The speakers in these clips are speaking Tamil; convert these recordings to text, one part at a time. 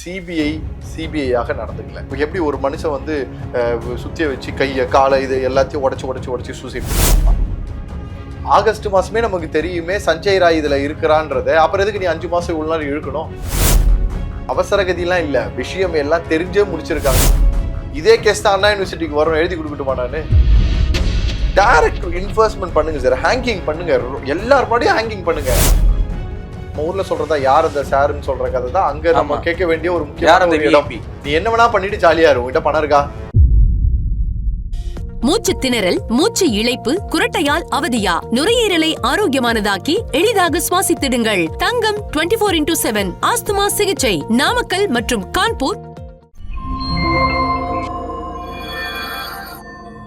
சிபிஐயாக நடந்துக்கல. எப்படி ஒரு மனுஷன் வந்து சுத்திய வச்சு கையை காலை இது எல்லாத்தையும் உடச்சு சூசைட் பண்ணிருப்பான். ஆகஸ்ட் மாசமே நமக்கு தெரியுமே சஞ்சய் ராய் இதுல இருக்கிறான்றத, அப்புறம் எதுக்கு நீ 5 மாசம் இவ்வளவு நாள் இழுக்கணும்? அவசர கதியெல்லாம் இல்ல, விஷயம் எல்லாம் தெரிஞ்சே முடிச்சிருக்காங்க. இதே கேஸ் தான் அண்ணா யூனிவர்சிட்டிக்கு வரும், எழுதி கொடுக்கட்டுமா? நானு டைரக்ட் இன்வெஸ்ட்மெண்ட் பண்ணுங்க சார், ஹேங்கிங் பண்ணுங்க, எல்லாரும் முன்னாடியும் ஹேங்கிங் பண்ணுங்க. நம்ம ஊர்ல சொல்றதா யார் அந்த சாருன்னு சொல்ற கதை தான் அங்க நம்ம கேட்க வேண்டிய ஒரு முக்கியமான இடம். நீ என்ன வேணா பண்ணிட்டு ஜாலியா இரு, உன்கிட்ட பணம் இருக்கா? மூச்சு திணறல், மூச்சு இழைப்பு, குரட்டையால் அவதியா? நுரையீரலை ஆரோக்கியமானதாக்கி எளிதாக சுவாசித்திடுங்கள். தங்கம் 24x7 ஆஸ்துமா சிகிச்சை நாமக்கல் மற்றும் கான்பூர்.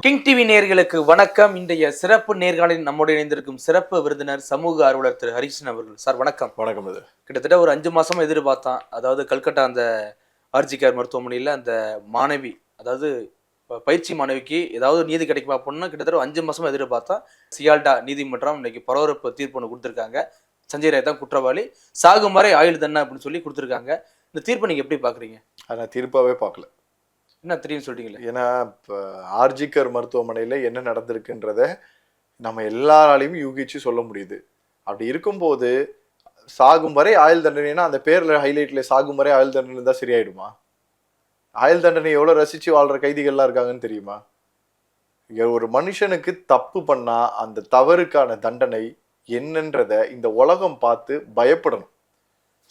கிங் டிவி நேயர்களுக்கு வணக்கம். இன்றைய சிறப்பு நேர்காணலில் நம்முடைய இணைந்திருக்கும் சிறப்பு விருந்தினர் சமூக ஆர்வலர் திரு ஹரிகிருஷ்ணன் அவர்கள். சார் வணக்கம். வணக்கம். இது கிட்டத்தட்ட ஒரு 5 மாசமா எதிர்பார்த்தான். அதாவது கல்கட்டா அந்த ஆர்ஜிகர் மருத்துவமனையில் அந்த மாணவி, அதாவது பயிற்சி மாணவிக்கு ஏதாவது நீதி கிடைக்குமா அப்படின்னா கிட்டத்தட்ட 5 மாசமா எதிர்பார்த்தா சியால்டா நீதிமன்றம் இன்னைக்கு பரபரப்பு தீர்ப்பு ஒன்று கொடுத்துருக்காங்க. சஞ்சய் ராய் தான் குற்றவாளி, சாகும் வரை ஆயுள் தண்டனை அப்படின்னு சொல்லி கொடுத்துருக்காங்க. இந்த தீர்ப்பை நீங்க எப்படி பாக்குறீங்க? அதை தீர்ப்பாவே பார்க்கல. என்ன தெரியும் சொல்றீங்களே? ஏன்னா இப்போ ஆர்ஜிகர் மருத்துவமனையில் என்ன நடந்திருக்குன்றத நம்ம எல்லாராலையும் யூகிச்சு சொல்ல முடியுது. அப்படி இருக்கும்போது சாகும் வரை ஆயுள் தண்டனைனா அந்த பேர்ல ஹைலைட்ல சாகும் வரை ஆயுள் தண்டனை தான் சரியாயிடுமா? ஆயுள் தண்டனை எவ்வளவு ரசிச்சு வாழ்ற கைதிகள்லாம் இருக்காங்கன்னு தெரியுமா? ஒரு மனுஷனுக்கு தப்பு பண்ணா அந்த தவறுக்கான தண்டனை என்னன்றத இந்த உலகம் பார்த்து பயப்படணும்.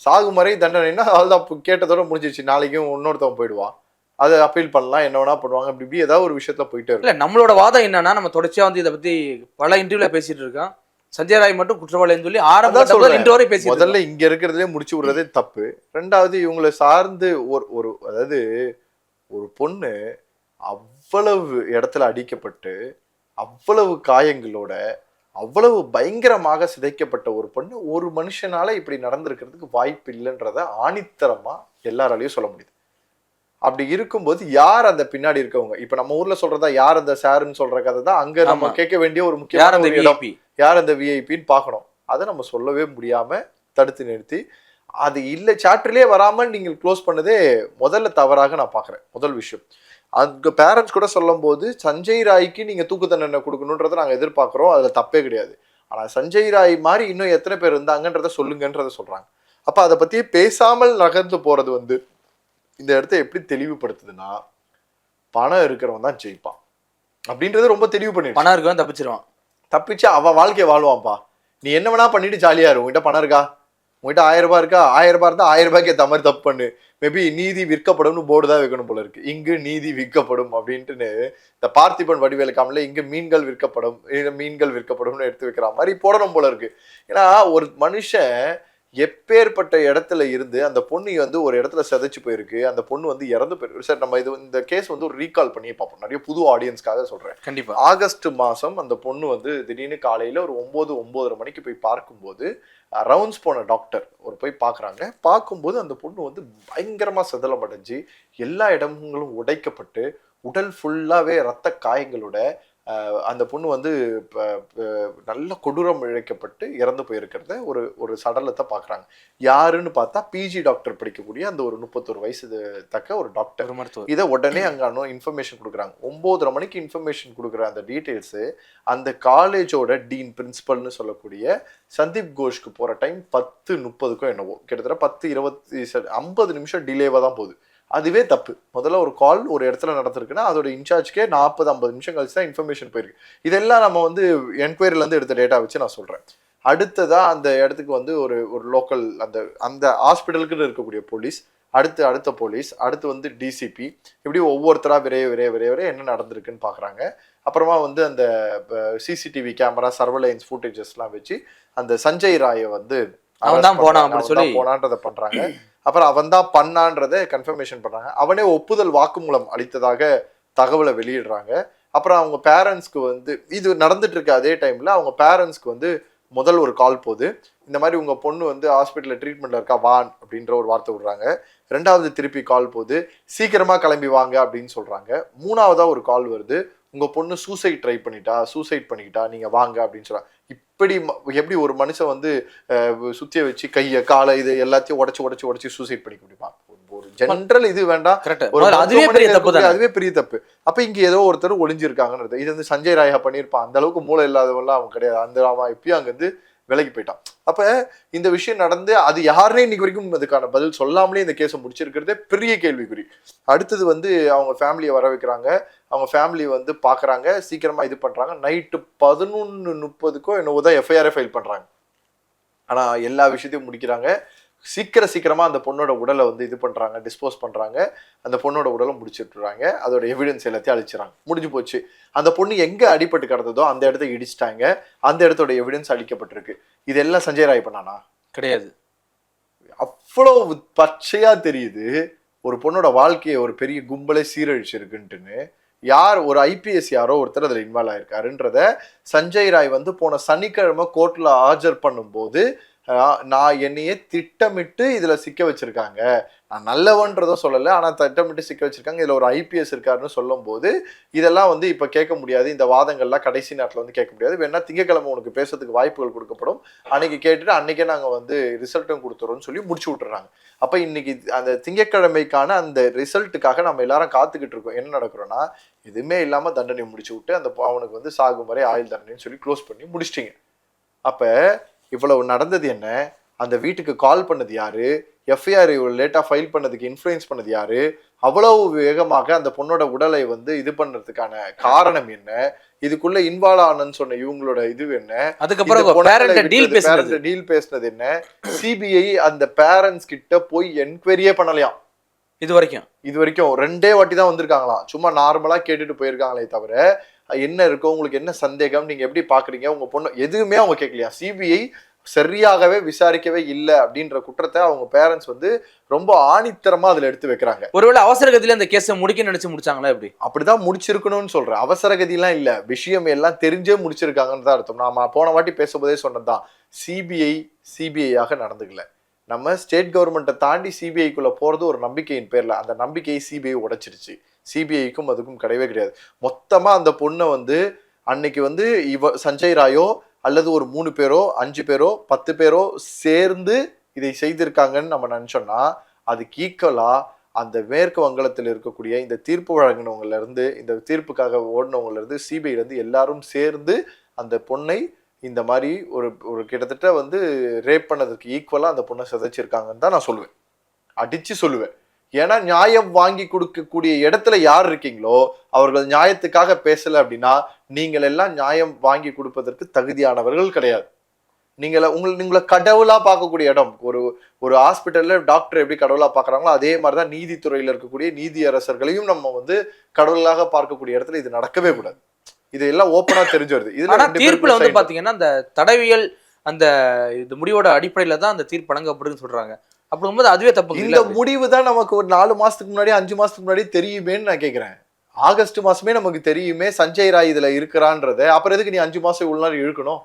சாகும் வரை தண்டனைன்னா அதுதான் கேட்டதோட முடிஞ்சிச்சு, நாளைக்கும் இன்னொருத்தவன் போயிடுவான், அதை அப்பீல் பண்ணலாம், என்ன வேணா பண்ணுவாங்க, அப்படி ஏதாவது ஒரு விஷயத்துல போயிட்டு இல்ல. நம்மளோட வாதம் என்னன்னா, நம்ம தொடர்ச்சியா வந்து இதை பத்தி பல இன்டர்வியூல பேசிட்டு இருக்கோம். சஞ்சய் ராய் மட்டும் குற்றவாளின்னு சொல்லி முதல்ல இங்க இருக்கிறதுலே முடிச்சு விடுறதே தப்பு. ரெண்டாவது இவங்களை சார்ந்து ஒரு அதாவது ஒரு பொண்ணு அவ்வளவு இடத்துல அடிக்கப்பட்டு அவ்வளவு காயங்களோட அவ்வளவு பயங்கரமாக சிதைக்கப்பட்ட ஒரு பொண்ணு ஒரு மனுஷனால இப்படி நடந்திருக்கிறதுக்கு வாய்ப்பு இல்லைன்றத ஆணித்தரமா எல்லாராலையும் சொல்ல முடியுது. அப்படி இருக்கும்போது யார் அந்த பின்னாடி இருக்கவங்க? இப்ப நம்ம ஊர்ல சொல்றதா யார் அந்த சாருன்னு சொல்ற கதை தான் அங்க நம்ம கேட்க வேண்டிய ஒரு முக்கியமான இடம். யார் அந்த விஐபின்னு பார்க்கணும். அதை நம்ம சொல்லவே முடியாம தடுத்து நிறுத்தி அது இல்லை சாப்டர்லயே வராமல் நீங்கள் க்ளோஸ் பண்ணதே முதல்ல தவறாக நான் பாக்குறேன். முதல் விஷயம், அங்க பேரண்ட்ஸ் கூட சொல்லும் போது சஞ்சய் ராய்க்கு நீங்க தூக்கு தண்டனை கொடுக்கணுன்றதை நாங்க எதிர்பார்க்கிறோம், அதுல தப்பே கிடையாது. ஆனா சஞ்சய் ராய் மாதிரி இன்னும் எத்தனை பேர் இருந்தாங்கன்றத சொல்லுங்கன்றத சொல்றாங்க. அப்ப அதை பத்தி பேசாமல் நகர்ந்து போறது வந்து இந்த இடத்த எப்படி தெளிவுபடுத்துதுன்னா, பணம் இருக்கிறவன் தான் ஜெயிப்பான் அப்படின்றது ரொம்ப தெளிவு பண்ணி. பணம் இருக்கவன் தப்பிச்சிருவான், தப்பிச்சு அவன் வாழ்க்கையை வாழ்வான்ப்பா. நீ என்ன வேணா பண்ணிட்டு ஜாலியா இரு, உங்ககிட்ட பணம் இருக்கா, உங்ககிட்ட 1000 ரூபாய் இருக்கா, 1000 ரூபாய் இருந்தா 1000 ரூபாய்க்கு ஏற்ற மாதிரி தப்பு பண்ணு. மேபி நீதி விற்கப்படும்னு போர்டு தான் வைக்கணும் போல இருக்கு. இங்கு நீதி விற்கப்படும் அப்படின்ட்டுன்னு இந்த பார்த்திபன் வடிவேலு காமல இங்கு மீன்கள் விற்கப்படும்னு எடுத்து வைக்கிற மாதிரி போடணும் போல இருக்கு. ஏன்னா ஒரு மனுஷன் எப்பேற்பட்ட இடத்துல இருந்து அந்த பொண்ணு வந்து ஒரு இடத்துல சிதைச்சு போயிருக்கு, அந்த பொண்ணு வந்து இறந்து போயிருக்கு. சார் நம்ம இந்த கேஸ் வந்து ஒரு ரீகால் பண்ணி பார்ப்போம், நிறைய புது ஆடியன்ஸ்க்காக சொல்றேன். கண்டிப்பா ஆகஸ்ட் மாசம் அந்த பொண்ணு வந்து திடீர்னு காலையில ஒரு 9-9:30 மணிக்கு போய் பார்க்கும்போது ரவுண்ட்ஸ் போன டாக்டர் ஒரு போய் பார்க்குறாங்க. பார்க்கும்போது அந்த பொண்ணு வந்து பயங்கரமா சிதலமடைஞ்சு எல்லா இடங்களும் உடைக்கப்பட்டு உடல் ஃபுல்லாவே ரத்த காயங்களோட அந்த பொண்ணு வந்து நல்ல கொடூரம் இழைக்கப்பட்டு இறந்து போயிருக்கிறத ஒரு சடலத்தை பார்க்குறாங்க. யாருன்னு பார்த்தா பிஜி டாக்டர் படிக்கக்கூடிய அந்த ஒரு 31 வயசு தக்க ஒரு டாக்டர். இதை உடனே அங்கே இன்ஃபர்மேஷன் கொடுக்குறாங்க. 9:30 மணிக்கு இன்ஃபர்மேஷன் கொடுக்குற அந்த டீட்டெயில்ஸு அந்த காலேஜோட டீன் பிரின்சிபல்னு சொல்லக்கூடிய சந்தீப் கோஷ்க்கு போகிற டைம் 10:30க்கும் என்னவோ, கிட்டத்தட்ட 10-20-50 நிமிஷம் டிலேவாக தான் போகுது. அதுவே தப்பு. முதல்ல ஒரு கால் ஒரு இடத்துல நடந்திருக்குன்னா அதோட இன்சார்ஜ்க்கே 40-50 நிமிஷம் கழிச்சு தான் இன்ஃபர்மேஷன் போயிருக்கு. இதெல்லாம் நம்ம வந்து என்கொயரிலேருந்து எடுத்த டேட்டா வச்சு நான் சொல்கிறேன். அடுத்ததாக அந்த இடத்துக்கு வந்து ஒரு லோக்கல் அந்த ஹாஸ்பிட்டலுக்குன்னு இருக்கக்கூடிய போலீஸ், அடுத்த போலீஸ், அடுத்து வந்து டிசிபி, இப்படி ஒவ்வொருத்தராக விரைய என்ன நடந்திருக்குன்னு பார்க்குறாங்க. அப்புறமா வந்து அந்த சிசிடிவி கேமரா சர்வலைன்ஸ் ஃபுட்டேஜஸ்லாம் வச்சு அந்த சஞ்சய் ராயை வந்து போனான்றதை பண்ணுறாங்க. அப்புறம் அவன் தான் பண்ணான்றதை கன்ஃபர்மேஷன் பண்றாங்க. அவனே ஒப்புதல் வாக்குமூலம் அளித்ததாக தகவலை வெளியிடுறாங்க. அப்புறம் அவங்க பேரண்ட்ஸ்க்கு வந்து இது நடந்துட்டு இருக்க அதே டைம்ல அவங்க பேரண்ட்ஸ்க்கு வந்து முதல் ஒரு கால் போகுது, இந்த மாதிரி உங்க பொண்ணு வந்து ஹாஸ்பிட்டல்ல ட்ரீட்மெண்ட்ல இருக்கா வான் அப்படின்ற ஒரு வார்த்தை விடுறாங்க. ரெண்டாவது திருப்பி கால் போகுது, சீக்கிரமா கிளம்பி வாங்க அப்படின்னு சொல்றாங்க. மூணாவதா ஒரு கால் வருது, உங்க பொண்ணு சூசைட் பண்ணிக்கிட்டா நீங்க வாங்க அப்படின்னு சொல்றாங்க. இப்படி எப்படி ஒரு மனுஷன் வந்து சுத்திய வச்சு கையை காலை இது எல்லாத்தையும் உடச்சு சூசைட் பண்ணிக்க முடியுமா? ஒரு ஜென்ரல் இது வேண்டாம். கரெக்ட். ஒரு அதுவே பெரிய தப்பு தான். அதுவே பெரிய தப்பு. அப்ப இங்க ஏதோ ஒருத்தர் ஒளிஞ்சிருக்காங்கன்றது. இது வந்து சஞ்சய் ராயா பண்ணியிருப்பான். அந்த அளவுக்கு மூளை இல்லாதவெல்லாம் அவன் கிடையாது. அந்த அவன் இப்பயும் அங்க இருந்து விலகி போயிட்டான். அப்ப இந்த விஷயம் நடந்து அது யாருனே இன்னைக்கு வரைக்கும் அதுக்கான பதில் சொல்லாமலே இந்த கேஸை முடிச்சிருக்கிறதே பெரிய கேள்விக்குறி. அடுத்தது வந்து அவங்க ஃபேமிலியை வர வைக்கிறாங்க. அவங்க ஃபேமிலி வந்து பாக்குறாங்க, சீக்கிரமா இது பண்றாங்க. நைட்டு 11:30 என்னவோ தான் எஃப்ஐஆர் ஃபைல் பண்றாங்க. ஆனா எல்லா விஷயத்தையும் முடிக்கிறாங்க. சீக்கிரமா அந்த பொண்ணோட உடலை வந்து இது பண்றாங்க, டிஸ்போஸ் பண்றாங்க. அந்த பொண்ணோட உடலை முடிச்சுட்டுறாங்க. அதோட எவிடன்ஸ் எல்லாத்தையும் அழிச்சிடறாங்க. முடிஞ்சு போச்சு. அந்த பொண்ணு எங்க அடிபட்டு கிடந்ததோ அந்த இடத்த இடிச்சிட்டாங்க. அந்த இடத்தோட எவிடன்ஸ் அழிக்கப்பட்டிருக்கு. இதெல்லாம் சஞ்சய் ராய் பண்ணானா? கிடையாது. அவ்வளவு பச்சையா தெரியுது ஒரு பொண்ணோட வாழ்க்கையை ஒரு பெரிய கும்பலே சீரழிச்சிருக்குன்ட்டுன்னு. யார் ஒரு ஐபிஎஸ் யாரோ ஒருத்தர் அதில் இன்வால்வ் ஆயிருக்காருன்றத சஞ்சய் ராய் வந்து போன சனிக்கிழமை கோர்ட்ல ஆஜர் பண்ணும்போது நான் என்னையே திட்டமிட்டு இதுல சிக்க வச்சிருக்காங்க, நான் நல்லவன்றதும் சொல்லலை, ஆனா திட்டமிட்டு சிக்க வச்சிருக்காங்க, இதுல ஒரு ஐபிஎஸ் இருக்காருன்னு சொல்லும் போது இதெல்லாம் வந்து இப்ப கேட்க முடியாது. இந்த வாதங்கள்லாம் கடைசி நேரத்துல வந்து கேட்க முடியாது. வேணா திங்கக்கிழமை உனக்கு பேசுறதுக்கு வாய்ப்புகள் கொடுக்கப்படும், அன்னைக்கு கேட்டுட்டு அன்னைக்கே நாங்க வந்து ரிசல்ட்டும் கொடுத்துறோம்னு சொல்லி முடிச்சு விட்டுறாங்க. அப்ப இன்னைக்கு அந்த திங்கக்கிழமைக்கான அந்த ரிசல்ட்டுக்காக நம்ம எல்லாரும் காத்துக்கிட்டு இருக்கோம். என்ன நடக்கிறோம்னா எதுவுமே இல்லாம தண்டனை முடிச்சு விட்டு அந்த அவனுக்கு வந்து சாகும் வரை ஆயுள் தண்டனைன்னு சொல்லி க்ளோஸ் பண்ணி முடிச்சிட்டீங்க. அப்ப இவ்வளவு நடந்தது என்ன? அந்த வீட்டுக்கு கால் பண்ணது யாரு? எஃப்ஐஆர் லேட்டா ஃபைல் பண்ணதுக்கு இன்ஃப்ளூயன்ஸ் பண்ணது யாரு? அவ்வளவு வேகமாக அந்த பொண்ணோட உடலை வந்து இது பண்றதுக்கான காரணம் என்ன? இதுக்குள்ள இன்வால்வ் ஆனன்னு சொன்ன இவங்களோட இது என்ன? அதுக்கப்புறம் டீல் பேசினது என்ன? சிபிஐ அந்த பேரண்ட்ஸ் கிட்ட போய் என்கொயரியே பண்ணலையாம். இது வரைக்கும் 2 வாட்டி தான் வந்திருக்காங்களாம். சும்மா நார்மலா கேட்டுட்டு போயிருக்காங்களே தவிர என்ன இருக்கோ, உங்களுக்கு என்ன சந்தேகம், நீங்க எப்படி பாக்குறீங்க, உங்க பொண்ணு எதுவுமே அவங்க கேட்கலையா. சிபிஐ சரியாகவே விசாரிக்கவே இல்லை அப்படின்ற குற்றத்தை அவங்க பேரண்ட்ஸ் வந்து ரொம்ப ஆணித்தரமா அதுல எடுத்து வைக்கிறாங்க. ஒருவேளை அவசர கதியில அந்த கேஸை முடிக்க நினைச்சு முடிச்சாங்களா? எப்படி? அப்படிதான் முடிச்சிருக்கணும்னு சொல்றேன். அவசர கதியெல்லாம் இல்ல, விஷயம் எல்லாம் தெரிஞ்சே முடிச்சிருக்காங்கன்னு தான் அர்த்தம். நாம போன வாட்டி பேசும்போதே சொன்னதுதான், சிபிஐயாக நடந்துக்கல. நம்ம ஸ்டேட் கவர்மெண்ட்டை தாண்டி சிபிஐக்குள்ள போறது ஒரு நம்பிக்கையின் பேர்ல. அந்த நம்பிக்கையை சிபிஐ உடைச்சிருச்சு. சிபிஐக்கும் அதுக்கும் கிடையவே கிடையாது. மொத்தமா அந்த பொண்ணை வந்து அன்னைக்கு வந்து சஞ்சய் ராயோ அல்லது ஒரு 3 பேரோ 5 பேரோ 10 பேரோ சேர்ந்து இதை செய்திருக்காங்கன்னு நம்ம நினைச்சோம்னா அதுக்கு ஈக்குவலா அந்த மேற்கு வங்காளத்தில் இருக்கக்கூடிய இந்த தீர்ப்பு வழங்கினவங்கல இருந்து, இந்த தீர்ப்புக்காக ஓடினவங்கல இருந்து, சிபிஐல இருந்து எல்லாரும் சேர்ந்து அந்த பொண்ணை இந்த மாதிரி ஒரு கிட்டத்தட்ட வந்து ரேப் பண்ணதுக்கு ஈக்குவலா அந்த பொண்ணை சிதைச்சிருக்காங்கன்னு தான் நான் சொல்லுவேன், அடிச்சு சொல்லுவேன். ஏன்னா நியாயம் வாங்கி கொடுக்கக்கூடிய இடத்துல யார் இருக்கீங்களோ அவர்கள் நியாயத்துக்காக பேசல அப்படின்னா நீங்கள் எல்லாம் நியாயம் வாங்கி கொடுப்பதற்கு தகுதியானவர்கள் கிடையாது. உங்களை கடவுளா பார்க்கக்கூடிய இடம். ஒரு ஹாஸ்பிட்டல்ல டாக்டர் எப்படி கடவுளா பாக்குறாங்களோ அதே மாதிரிதான் நீதித்துறையில இருக்கக்கூடிய நீதியரசர்களையும் நம்ம வந்து கடவுளாக பார்க்கக்கூடிய இடத்துல இது நடக்கவே கூடாது. இது எல்லாம் ஓப்பனா தெரிஞ்சு வருது. இதுல தீர்ப்புல வந்து பாத்தீங்கன்னா அந்த தடவியல் அந்த இது முடிவோட அடிப்படையில தான் அந்த தீர்ப்பு வழங்கப்படுதுன்னு சொல்றாங்க. அப்படிங்கும்போது அதுவே தப்பு. இந்த முடிவு தான் நமக்கு ஒரு 4 மாசத்துக்கு முன்னாடி 5 மாசத்துக்கு முன்னாடி தெரியுமேன்னு நான் கேட்கிறேன். ஆகஸ்ட் மாசமே நமக்கு தெரியுமே சஞ்சய் ராய் இதுல இருக்கிறான்றத. அப்புறம் எதுக்கு நீ 5 மாசம் இவ்வளவு நாள் இழுக்கணும்?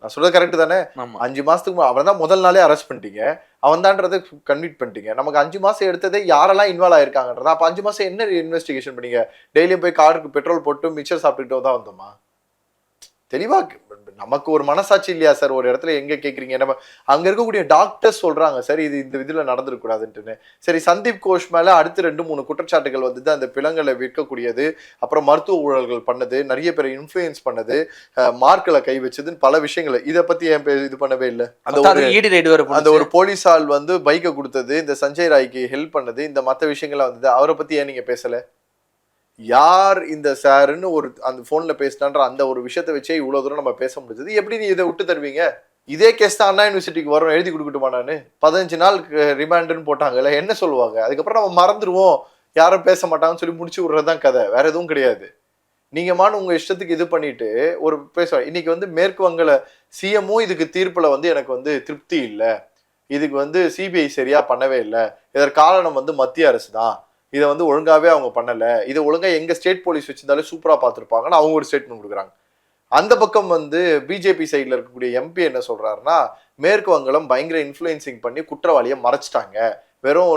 நான் சொல்றது கரெக்ட் தானே? 5 மாசத்துக்கு அவன் தான் முதல் நாளே அரெஸ்ட் பண்ணிட்டீங்க, அவன் தான்றதை கன்விட் பண்ணிட்டீங்க. நமக்கு 5 மாசம் எடுத்ததே யாரெல்லாம் இன்வால்வ் ஆயிருக்காங்கன்றதா. அப்ப 5 மாசம் என்ன இன்வெஸ்டிகேஷன் பண்ணீங்க? டெய்லியும் போய் காருக்கு பெட்ரோல் போட்டு மிச்சர் சாப்பிட்டுட்டு தான் வந்தோமா? தெளிவா நமக்கு ஒரு மனசாட்சி இல்லையா சார்? ஒரு இடத்துல எங்க கேக்குறீங்க? நம்ம அங்க இருக்கக்கூடிய டாக்டர்ஸ் சொல்றாங்க சரி இது இந்த இதுல நடந்துருக்க கூடாதுன்ட்டுன்னு. சரி, சந்தீப் கோஷ் மேல அடுத்து 2-3 குற்றச்சாட்டுகள் வந்து அந்த பிளங்களை விற்கக்கூடியது, அப்புறம் மருத்துவ ஊழல்கள் பண்ணது, நிறைய பேரை இன்ஃபுளுயன்ஸ் பண்ணது, மார்க்ல கை வச்சதுன்னு பல விஷயங்கள். இதை பத்தி ஏன் இது பண்ணவே இல்லை? அந்த ஒரு போலீஸால் வந்து பைக்கை கொடுத்தது, இந்த சஞ்சய் ராய்க்கு ஹெல்ப் பண்ணது, இந்த மற்ற விஷயங்கள்லாம் வந்தது, அவரை பத்தி ஏன் நீங்க பேசல? யார் இந்த சாருன்னு ஒரு அந்த போன்ல பேசினான்ற அந்த ஒரு விஷயத்தை வச்சே இவ்வளவு தூரம் நம்ம பேச முடிஞ்சது. எப்படி நீ இதை விட்டு தருவீங்க? இதே கேஸ் தான் அண்ணா யூனிவர்சிட்டிக்கு வரும், எழுதி கொடுக்கட்டுமா? நான் 15 நாள் ரிமாண்டுன்னு போட்டாங்கல்ல, என்ன சொல்லுவாங்க? அதுக்கப்புறம் நம்ம மறந்துடுவோம், யாரும் பேச மாட்டாங்கன்னு சொல்லி முடிச்சு விடுறதுதான் கதை, வேற எதுவும் கிடையாது. நீங்க உங்க இஷ்டத்துக்கு இது பண்ணிட்டு ஒரு பேசுவாங்க. இன்னைக்கு வந்து மேற்கு வங்காள சிஎம்மும் இதுக்கு தீர்ப்புல வந்து எனக்கு வந்து திருப்தி இல்லை, இதுக்கு வந்து சிபிஐ சரியா பண்ணவே இல்லை, இதற்கு காரணம் வந்து மத்திய அரசு தான், இதை வந்து ஒழுங்காவே அவங்க பண்ணல, இதை ஒழுங்கா எங்க ஸ்டேட் போலீஸ் வச்சிருந்தாலே சூப்பரா பார்த்துருப்பாங்கன்னு அவங்க ஒரு ஸ்டேட்மெண்ட் கொடுக்குறாங்க. அந்த பக்கம் வந்து பிஜேபி சைட்ல இருக்கக்கூடிய எம்பி என்ன சொல்றாருன்னா, மேற்கு வங்காளம் பயங்கர இன்ஃபுளுன்சிங் பண்ணி குற்றவாளியை மறைச்சிட்டாங்க, வெறும்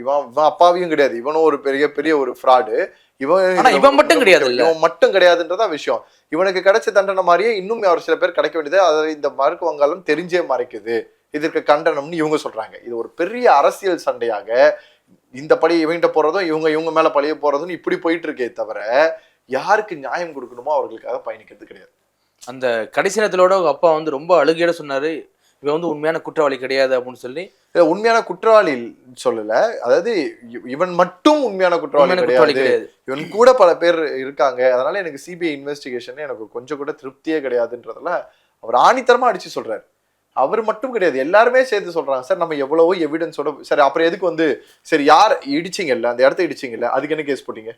இவன் அப்பாவியும் கிடையாது, இவனும் ஒரு பெரிய ஒரு ஃப்ராடு, இவன் மட்டும் கிடையாதுன்றதா விஷயம். இவனுக்கு கிடைச்ச தண்டனை மாதிரியே இன்னும் ஒரு சில பேர் கிடைக்க வேண்டியது, அதை இந்த மேற்கு வங்காளம் தெரிஞ்சே மறைக்குது இதற்கு கண்டனம்னு இவங்க சொல்றாங்க. இது ஒரு பெரிய அரசியல் சண்டையாக இந்த பழி இவங்கிட்ட போறதும் இவங்க மேல பழிய போறதும் இப்படி போயிட்டு இருக்கே தவிர யாருக்கு நியாயம் கொடுக்கணுமோ அவர்களுக்காக பயணிக்கிறது கிடையாது. அந்த கடைசி நேரத்திலோட அப்பா வந்து ரொம்ப அழுகையோட சொன்னாரு, இவன் வந்து உண்மையான குற்றவாளி கிடையாது அப்படின்னு சொல்லி. உண்மையான குற்றவாளி சொல்லல, அதாவது இவன் மட்டும் உண்மையான குற்றவாளி கிடையாது, இவன் கூட பல பேர் இருக்காங்க, அதனால எனக்கு சிபிஐ இன்வெஸ்டிகேஷன் எனக்கு கொஞ்சம் கூட திருப்தியே கிடையாதுன்றதுல அவர் ஆணித்தரமா அடிச்சு சொல்றாரு. அவர் மட்டும் கிடையாது, எல்லாருமே சேர்த்து சொல்றாங்க. சார் நம்ம எவ்வளவோ எவிடன்ஸோட, சரி அப்புறம் எதுக்கு வந்து சரி யார் இடிச்சிங்கல்ல, அந்த இடத்த இடிச்சிங்கல்ல, அதுக்கு என்ன கேஸ் போட்டீங்க?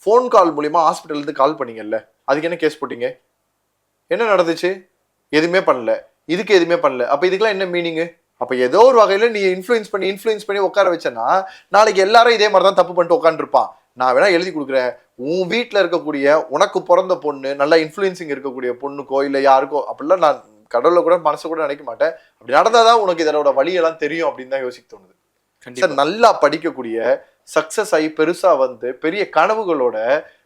ஃபோன் கால் மூலியமா ஹாஸ்பிட்டல்லேருந்து கால் பண்ணீங்கல்ல, அதுக்கு என்ன கேஸ் போட்டீங்க? என்ன நடந்துச்சு? எதுவுமே பண்ணல, இதுக்கு எதுவுமே பண்ணல. அப்ப இதுக்கெல்லாம் என்ன மீனிங்கு? அப்ப ஏதோ ஒரு வகையில நீ இன்ஃப்ளூயன்ஸ் பண்ணி உட்கார வச்சேன்னா நாளைக்கு எல்லாரும் இதே மாதிரி தான் தப்பு பண்ணிட்டு உட்காந்துருப்பான். நான் வேணா எழுதி கொடுக்குறேன், உன் வீட்டில் இருக்கக்கூடிய உனக்கு பிறந்த பொண்ணு, நல்லா இன்ஃப்ளூயன்சிங் இருக்கக்கூடிய பொண்ணுக்கோ இல்லை யாருக்கோ, அப்படிலாம் நான் கடவுளை கூட மனசை கூட நினைக்க மாட்டேன். அப்படி நடந்தாதான் உனக்கு இதோட வழியெல்லாம் தெரியும் அப்படின்னு தான் யோசிக்க தோணுது. சார் நல்லா படிக்கக்கூடிய, சக்சஸ் ஆகி பெருசா வந்து பெரிய கனவுகளோட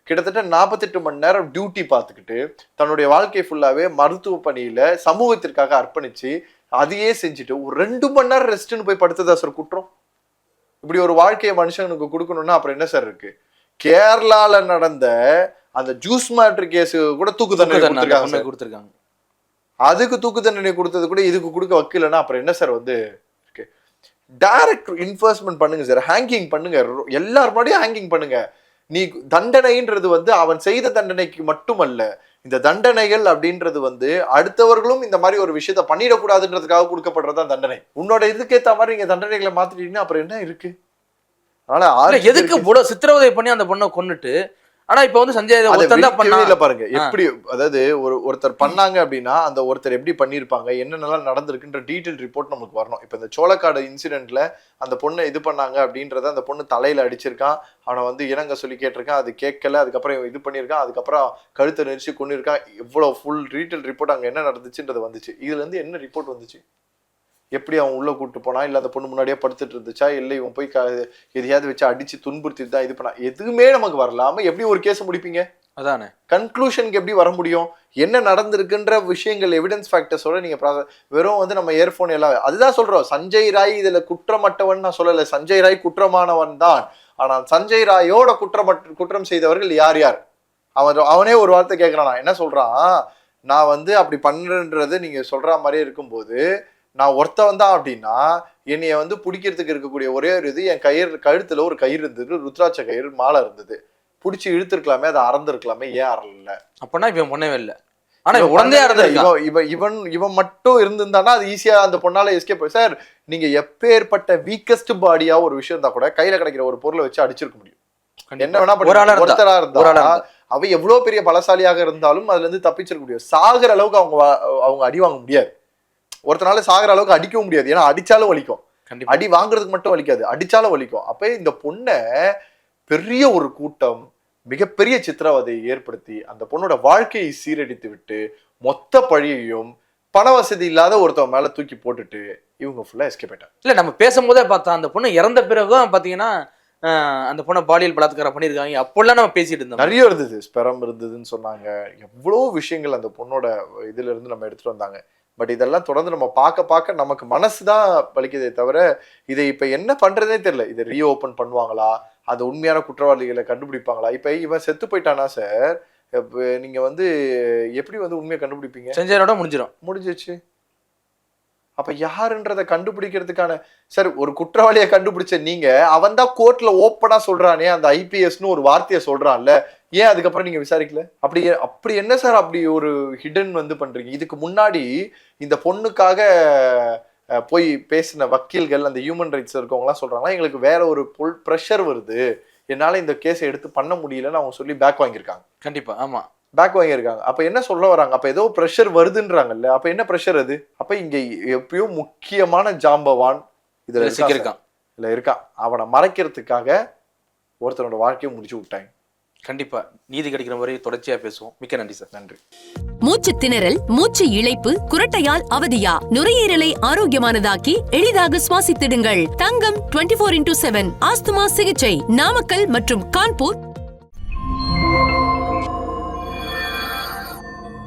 கிட்டத்தட்ட 48 மணி நேரம் டியூட்டி பார்த்துக்கிட்டு தன்னுடைய வாழ்க்கை ஃபுல்லாவே மருத்துவ பணியில சமூகத்திற்காக அர்ப்பணிச்சு அதையே செஞ்சுட்டு ஒரு 2 மணி நேரம் ரெஸ்ட்னு போய் படுத்ததா சார் குற்றம்? இப்படி ஒரு வாழ்க்கையை மனுஷனுக்கு கொடுக்கணும்னா அப்புறம் என்ன சார் இருக்கு? கேரளால நடந்த அந்த ஜூஸ் மேட்ரு கேஸ் கூட தூக்கு தண்டனை கொடுத்துருக்காங்க. அதுக்கு தூக்கு தண்டனை கொடுத்தது கூட இதுக்கு கொடுக்க வைக்கலன்னா அப்புறம் என்ன சார் வந்து இருக்கு? டைரக்ட் இன்ஃபோர்ஸ்மெண்ட் பண்ணுங்க சார், ஹேங்கிங் பண்ணுங்க, எல்லாரும் முன்னாடியும் ஹேங்கிங் பண்ணுங்க. நீ தண்டனைன்றது வந்து அவன் செய்த தண்டனைக்கு மட்டுமல்ல, இந்த தண்டனைகள் அப்படின்றது வந்து அடுத்தவர்களும் இந்த மாதிரி ஒரு விஷயத்த பண்ணிடக்கூடாதுன்றதுக்காக கொடுக்கப்படுறதுதான் தண்டனை. உன்னோட இதுக்கேற்ற மாதிரி நீங்க தண்டனைகளை மாத்திட்டீங்கன்னா அப்புறம் என்ன இருக்கு? அதனால எதுக்கு இவ்வளவு சித்திரவதை பண்ணி அந்த பொண்ணை கொன்னுட்டு, ஆனா இப்ப வந்து சஞ்சய் பாருங்க எப்படி, அதாவது ஒருத்தர் பண்ணாங்க அப்படின்னா அந்த ஒருத்தர் எப்படி பண்ணிருப்பாங்க, என்னென்னலாம் நடந்திருக்குன்ற டீடைல் ரிப்போர்ட் நமக்கு வரணும். இப்ப இந்த சோளக்காடு இன்சிடென்ட்ல அந்த பொண்ணை இது பண்ணாங்க அப்படின்றத அந்த பொண்ணு தலையில அடிச்சிருக்கான், அவனை வந்து இணங்க சொல்லி கேட்டிருக்கான், அது கேட்கல, அதுக்கப்புறம் இது பண்ணியிருக்கான், அதுக்கப்புறம் கழுத்தை நெரிச்சு கொண்டிருக்கான், இவ்வளவு ஃபுல் டீடைல் ரிப்போர்ட் அங்க என்ன நடந்துச்சுன்றது வந்துச்சு. இதுல இருந்து என்ன ரிப்போர்ட் வந்துச்சு? எப்படி அவன் உள்ள கூட்டு போனா, இல்ல அந்த பொண்ணு முன்னாடியே படுத்துட்டு இருந்துச்சா, இல்லை இவன் போய் எதையாவது வச்சு அடிச்சு துன்புறுத்திட்டு தான் இது பண்ணா, எதுவுமே நமக்கு வரலாம எப்படி ஒரு கேஸ் முடிப்பீங்க? அதானே கன்க்ளூஷனுக்கு எப்படி வர முடியும்? என்ன நடந்திருக்குன்ற விஷயங்கள் எவிடன்ஸ் ஃபேக்டர்ஸோட நீங்க வெறும் வந்து நம்ம இயர்போன் எல்லாம், அதுதான் சொல்றோம். சஞ்சய் ராய் இதுல குற்றமற்றவன் நான் சொல்லல, சஞ்சய் ராய் குற்றமானவன் தான். ஆனால் சஞ்சய் ராயோட குற்றம் செய்தவர்கள் யார் யார்? அவனே ஒரு வார்த்தை கேட்கறான், என்ன சொல்றான், நான் வந்து அப்படி பண்றேன்றது நீங்க சொல்ற மாதிரியே இருக்கும்போது நான் ஒருத்தவன் தான் அப்படின்னா என்னைய வந்து பிடிக்கிறதுக்கு இருக்கக்கூடிய ஒரே ஒரு இது, என் கழுத்துல ஒரு கயிறு இருந்தது, ருத்ராட்ச கயிறு மாலை இருந்தது, பிடிச்சி இழுத்துருக்கலாமே, அதை அறந்துருக்கலாமே, ஏன் அறல? அப்படின்னா இவன் பண்ணவே இல்லை. ஆனா இவன் மட்டும் இருந்திருந்தானா அது ஈஸியா அந்த பொண்ணால எஸ்கேப். சார் நீங்க எப்பேற்பட்ட வீக்கஸ்ட் பாடியா ஒரு விஷயம் இருந்தா கூட கையில கிடைக்கிற ஒரு பொருளை வச்சு அடிச்சிருக்க முடியும். என்ன வேணா ஒருத்தரா இருந்தா அவ எவ்வளவு பெரிய பலசாலியாக இருந்தாலும் அதுல இருந்து தப்பிச்சிருக்க முடியும். சாகுற அளவுக்கு அவங்க அடி வாங்க முடியாது. ஒருத்தனால சாகுற அளவுக்கு அடிக்கவும் முடியாது, ஏன்னா அடிச்சாலும் வலிக்கும். அடி வாங்குறதுக்கு மட்டும் வலிக்காது, அடிச்சாலும் வலிக்கும். அப்ப இந்த பொண்ணை பெரிய ஒரு கூட்டம் மிகப்பெரிய சித்திரவதையை ஏற்படுத்தி அந்த பொண்ணோட வாழ்க்கையை சீரடித்து விட்டு மொத்த பழியையும் பண வசதி இல்லாத ஒருத்தவங்க மேல தூக்கி போட்டுட்டு இவங்க ஃபுல்லா எஸ்கேப் ஆயிட்டாங்க. இல்ல நம்ம பேசும்போதே பார்த்தா அந்த பொண்ணு இறந்த பிறகும் பாத்தீங்கன்னா அந்த பொண்ணை பாலியல் பலாத்காரம் பண்ணியிருக்காங்க, அப்பெல்லாம் நம்ம பேசிட்டு இருந்தோம். நிறைய இருந்தது, ஸ்பெரம் இருந்ததுன்னு சொன்னாங்க, எவ்வளவு விஷயங்கள் அந்த பொண்ணோட இதுல இருந்து நம்ம எடுத்துட்டு வந்தாங்க. பட் இதெல்லாம் தொடர்ந்து நம்ம பார்க்க நமக்கு மனசுதான் வலிக்குதே தவிர இதை இப்ப என்ன பண்றதே தெரியல. இதை ரீஓபன் பண்ணுவாங்களா, அது உண்மையான குற்றவாளிகளை கண்டுபிடிப்பாங்களா? இப்ப இவன் செத்து போயிட்டானா சார், நீங்க வந்து எப்படி வந்து உண்மையை கண்டுபிடிப்பீங்க? செஞ்சதோட முடிஞ்சிச்சு. அப்ப யாருன்றதை கண்டுபிடிக்கிறதுக்கான சார் ஒரு குற்றவாளியை கண்டுபிடிச்ச நீங்க, அவன் தான் கோர்ட்ல ஓப்பனா சொல்றானே அந்த ஐபிஎஸ்னு ஒரு வார்த்தையை சொல்றான்ல, ஏன் அதுக்கப்புறம் நீங்க விசாரிக்கல? அப்படி என்ன சார் அப்படி ஒரு ஹிடன் வந்து பண்றீங்க? இதுக்கு முன்னாடி இந்த பொண்ணுக்காக போய் பேசின வக்கீல்கள், அந்த ஹியூமன் ரைட்ஸ் இருக்கவங்க எல்லாம் சொல்றாங்களா, எங்களுக்கு வேற ஒரு ப்ரெஷர் வருது, என்னால இந்த கேஸை எடுத்து பண்ண முடியலன்னு அவங்க சொல்லி பேக் வாங்கியிருக்காங்க. கண்டிப்பா ஆமா, பேக் வாங்கியிருக்காங்க. அப்ப என்ன சொல்ல வராங்க? அப்ப ஏதோ ப்ரெஷர் வருதுன்றாங்கல்ல, அப்ப என்ன ப்ரெஷர் அது? அப்ப இங்க எப்பயோ முக்கியமான ஜாம்பவான் இதுல இருக்கான், அவனை மறைக்கிறதுக்காக ஒருத்தனோட வாழ்க்கையை முடிச்சு விட்டாங்க. கண்டிப்பா நீதி கிடைக்கிற வரை தொடர்ச்சியா பேசுவோம். மிக்க நன்றி சார். நன்றி. மூச்சு திணறல், மூச்சு இழைப்பு, குரட்டையால் அவதியா, நுரையீரலை ஆரோக்கியமானதாக்கி எளிதாக சுவாசித்திடுங்கள். தங்கம் 24/7 ஆஸ்துமா சிகிச்சை நாமக்கல் மற்றும் கான்பூர்.